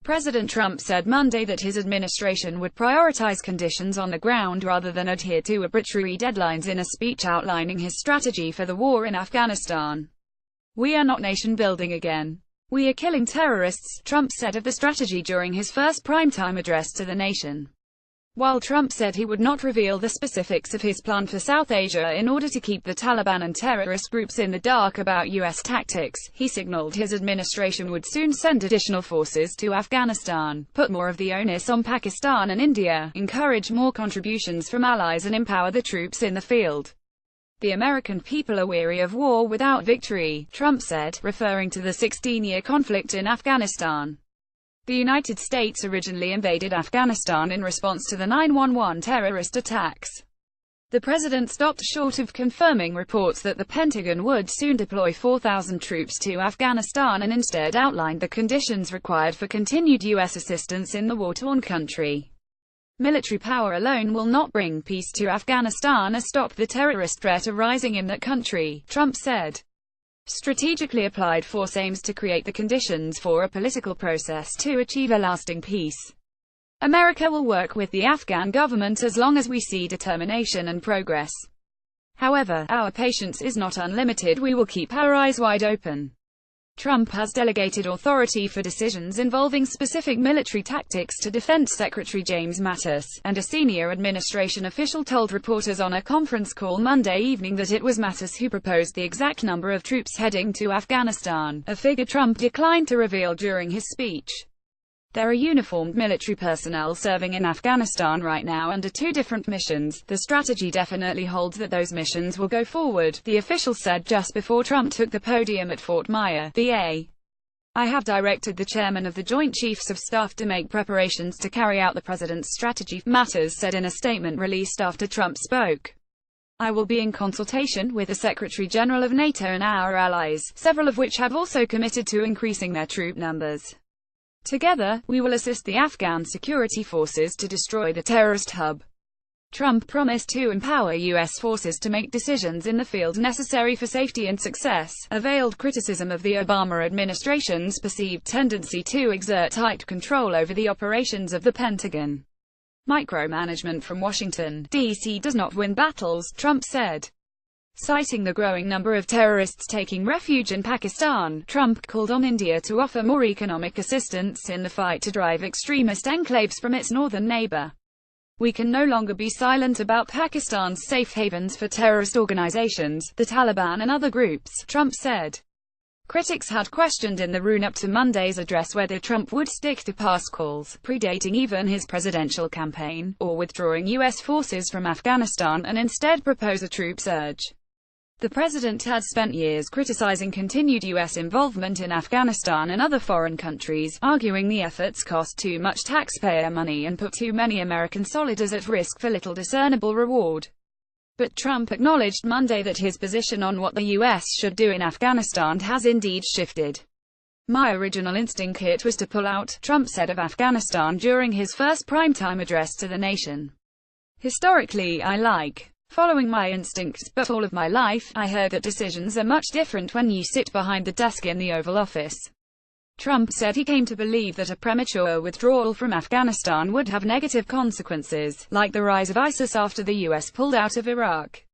President Trump said Monday that his administration would prioritize conditions on the ground rather than adhere to arbitrary deadlines in a speech outlining his strategy for the war in Afghanistan. "We are not nation-building again. We are killing terrorists," Trump said of the strategy during his first primetime address to the nation. While Trump said he would not reveal the specifics of his plan for South Asia in order to keep the Taliban and terrorist groups in the dark about U.S. tactics, he signaled his administration would soon send additional forces to Afghanistan, put more of the onus on Pakistan and India, encourage more contributions from allies and empower the troops in the field. "The American people are weary of war without victory," Trump said, referring to the 16-year conflict in Afghanistan. The United States originally invaded Afghanistan in response to the 9/11 terrorist attacks. The president stopped short of confirming reports that the Pentagon would soon deploy 4,000 troops to Afghanistan and instead outlined the conditions required for continued U.S. assistance in the war-torn country. "Military power alone will not bring peace to Afghanistan or stop the terrorist threat arising in that country," Trump said. "Strategically applied force aims to create the conditions for a political process to achieve a lasting peace. America will work with the Afghan government as long as we see determination and progress. However, our patience is not unlimited. We will keep our eyes wide open." Trump has delegated authority for decisions involving specific military tactics to Defense Secretary James Mattis, and a senior administration official told reporters on a conference call Monday evening that it was Mattis who proposed the exact number of troops heading to Afghanistan, a figure Trump declined to reveal during his speech. "There are uniformed military personnel serving in Afghanistan right now under two different missions. The strategy definitely holds that those missions will go forward," the official said just before Trump took the podium at Fort Myer, VA. "I have directed the chairman of the Joint Chiefs of Staff to make preparations to carry out the president's strategy," Mattis said in a statement released after Trump spoke. "I will be in consultation with the Secretary General of NATO and our allies, several of which have also committed to increasing their troop numbers. Together, we will assist the Afghan security forces to destroy the terrorist hub." Trump promised to empower U.S. forces to make decisions in the field necessary for safety and success, a veiled criticism of the Obama administration's perceived tendency to exert tight control over the operations of the Pentagon. "Micromanagement from Washington, D.C. does not win battles," Trump said. Citing the growing number of terrorists taking refuge in Pakistan, Trump called on India to offer more economic assistance in the fight to drive extremist enclaves from its northern neighbor. "We can no longer be silent about Pakistan's safe havens for terrorist organizations, the Taliban and other groups," Trump said. Critics had questioned in the run-up to Monday's address whether Trump would stick to past calls, predating even his presidential campaign, or withdrawing U.S. forces from Afghanistan and instead propose a troop surge. The president had spent years criticizing continued U.S. involvement in Afghanistan and other foreign countries, arguing the efforts cost too much taxpayer money and put too many American soldiers at risk for little discernible reward. But Trump acknowledged Monday that his position on what the U.S. should do in Afghanistan has indeed shifted. "My original instinct was to pull out," Trump said of Afghanistan during his first primetime address to the nation. "Historically, I like following my instincts, but all of my life, I heard that decisions are much different when you sit behind the desk in the Oval Office." Trump said he came to believe that a premature withdrawal from Afghanistan would have negative consequences, like the rise of ISIS after the U.S. pulled out of Iraq.